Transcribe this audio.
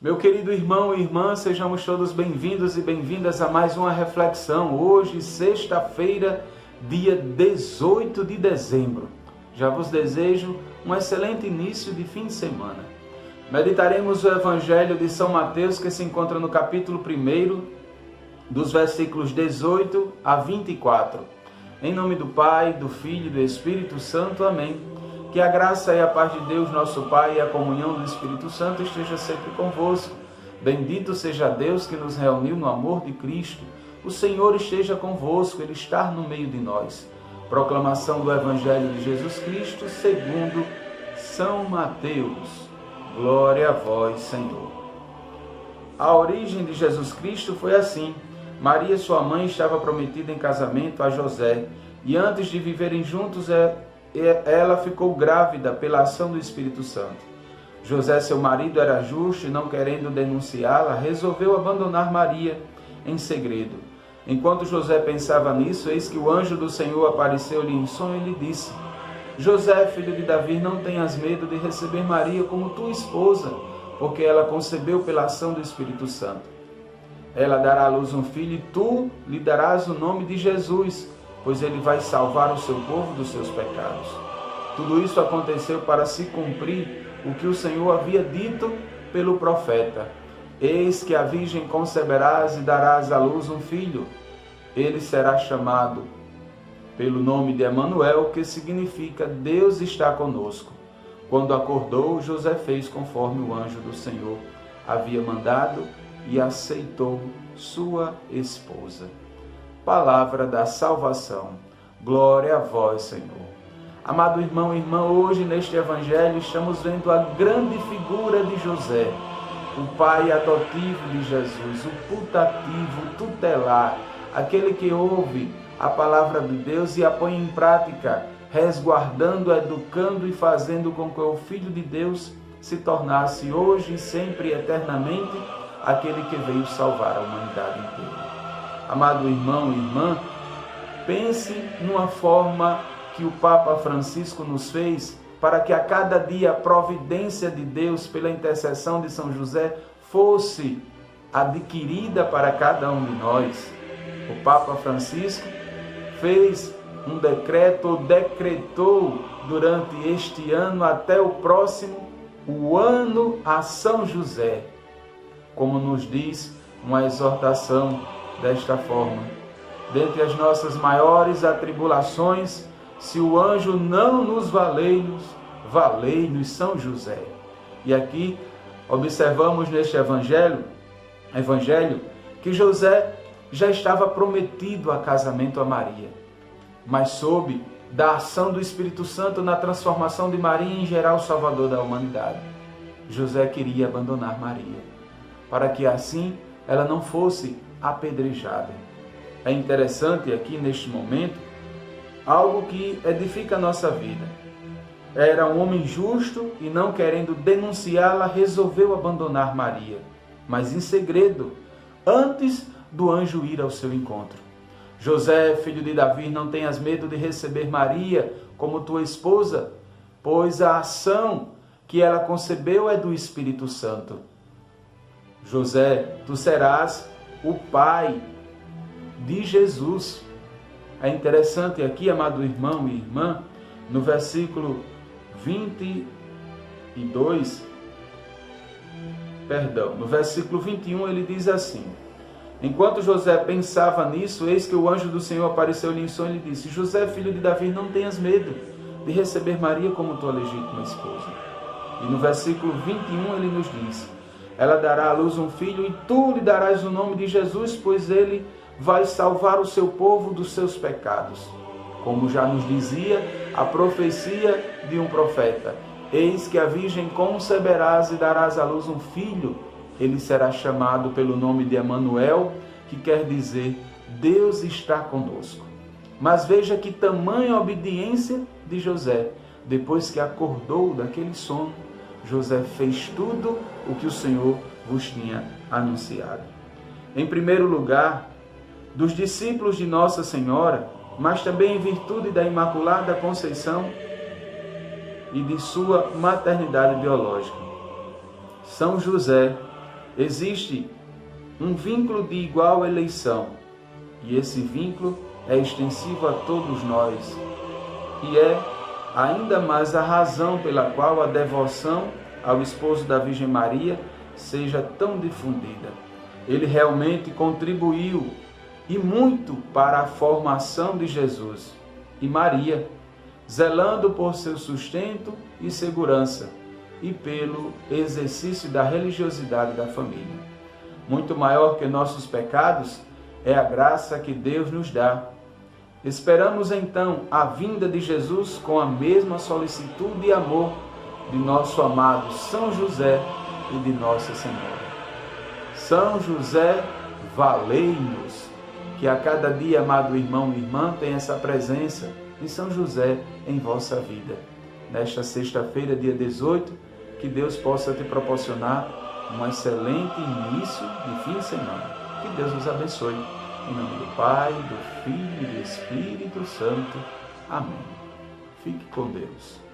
Meu querido irmão e irmã, sejamos todos bem-vindos e bem-vindas a mais uma reflexão. Hoje, sexta-feira, dia 18 de dezembro. Já vos desejo um excelente início de fim de semana. Meditaremos o Evangelho de São Mateus, que se encontra no capítulo 1, dos versículos 18 a 24. Em nome do Pai, do Filho e do Espírito Santo. Amém. Que a graça e a paz de Deus, nosso Pai, e a comunhão do Espírito Santo esteja sempre convosco. Bendito seja Deus que nos reuniu no amor de Cristo. O Senhor esteja convosco, Ele está no meio de nós. Proclamação do Evangelho de Jesus Cristo segundo São Mateus. Glória a vós, Senhor. A origem de Jesus Cristo foi assim. Maria, sua mãe, estava prometida em casamento a José, e antes de viverem juntos, ela ficou grávida pela ação do Espírito Santo. José, seu marido, era justo e, não querendo denunciá-la, resolveu abandonar Maria em segredo. Enquanto José pensava nisso, eis que o anjo do Senhor apareceu-lhe em sonho e lhe disse: José, filho de Davi, não tenhas medo de receber Maria como tua esposa, porque ela concebeu pela ação do Espírito Santo. Ela dará à luz um filho e tu lhe darás o nome de Jesus, pois ele vai salvar o seu povo dos seus pecados. Tudo isso aconteceu para se cumprir o que o Senhor havia dito pelo profeta. Eis que a virgem conceberás e darás à luz um filho. Ele será chamado pelo nome de Emanuel, que significa Deus está conosco. Quando acordou, José fez conforme o anjo do Senhor havia mandado e aceitou sua esposa. Palavra da salvação. Glória a vós, Senhor. Amado irmão e irmã, hoje neste Evangelho estamos vendo a grande figura de José, o pai adotivo de Jesus, o putativo, o tutelar, aquele que ouve a palavra de Deus e a põe em prática, resguardando, educando e fazendo com que o Filho de Deus se tornasse hoje, sempre e eternamente aquele que veio salvar a humanidade inteira. Amado irmão e irmã, pense numa forma que o Papa Francisco nos fez para que a cada dia a providência de Deus pela intercessão de São José fosse adquirida para cada um de nós. O Papa Francisco fez um decreto, ou decretou durante este ano até o próximo, o ano a São José. Como nos diz uma exortação desta forma: dentre as nossas maiores atribulações, se o anjo não nos valei-nos, valei-nos São José. E aqui observamos neste Evangelho que José já estava prometido a casamento a Maria, mas soube da ação do Espírito Santo na transformação de Maria em geral Salvador da humanidade. José queria abandonar Maria, para que assim ela não fosse apedrejada. É interessante aqui neste momento algo que edifica a nossa vida. Era um homem justo e, não querendo denunciá-la, resolveu abandonar Maria, mas em segredo, antes do anjo ir ao seu encontro. José, filho de Davi, não tenhas medo de receber Maria como tua esposa, pois a ação que ela concebeu é do Espírito Santo. José, tu serás o pai de Jesus. É interessante aqui, amado irmão e irmã, no versículo 21, ele diz assim: enquanto José pensava nisso, eis que o anjo do Senhor apareceu-lhe em sonho e lhe disse: José, filho de Davi, não tenhas medo de receber Maria como tua legítima esposa. E no versículo 21 ele nos diz: ela dará à luz um filho e tu lhe darás o nome de Jesus, pois ele vai salvar o seu povo dos seus pecados. Como já nos dizia a profecia de um profeta: eis que a virgem conceberás e darás à luz um filho. Ele será chamado pelo nome de Emanuel, que quer dizer Deus está conosco. Mas veja que tamanha obediência de José. Depois que acordou daquele sono, José fez tudo o que o Senhor vos tinha anunciado. Em primeiro lugar, dos discípulos de Nossa Senhora, mas também em virtude da Imaculada Conceição e de sua maternidade biológica, São José Existe um vínculo de igual eleição, e esse vínculo é extensivo a todos nós, e é ainda mais a razão pela qual a devoção ao esposo da Virgem Maria seja tão difundida. Ele realmente contribuiu e muito para a formação de Jesus e Maria, zelando por seu sustento e segurança e pelo exercício da religiosidade da família. Muito maior que nossos pecados é a graça que Deus nos dá. Esperamos então a vinda de Jesus com a mesma solicitude e amor de nosso amado São José e de Nossa Senhora. São José, valei-nos. Que a cada dia, amado irmão e irmã, tenha essa presença de São José em vossa vida. Nesta sexta-feira, dia 18, que Deus possa te proporcionar um excelente início de fim de semana. Que Deus nos abençoe. Em nome do Pai, do Filho e do Espírito Santo. Amém. Fique com Deus.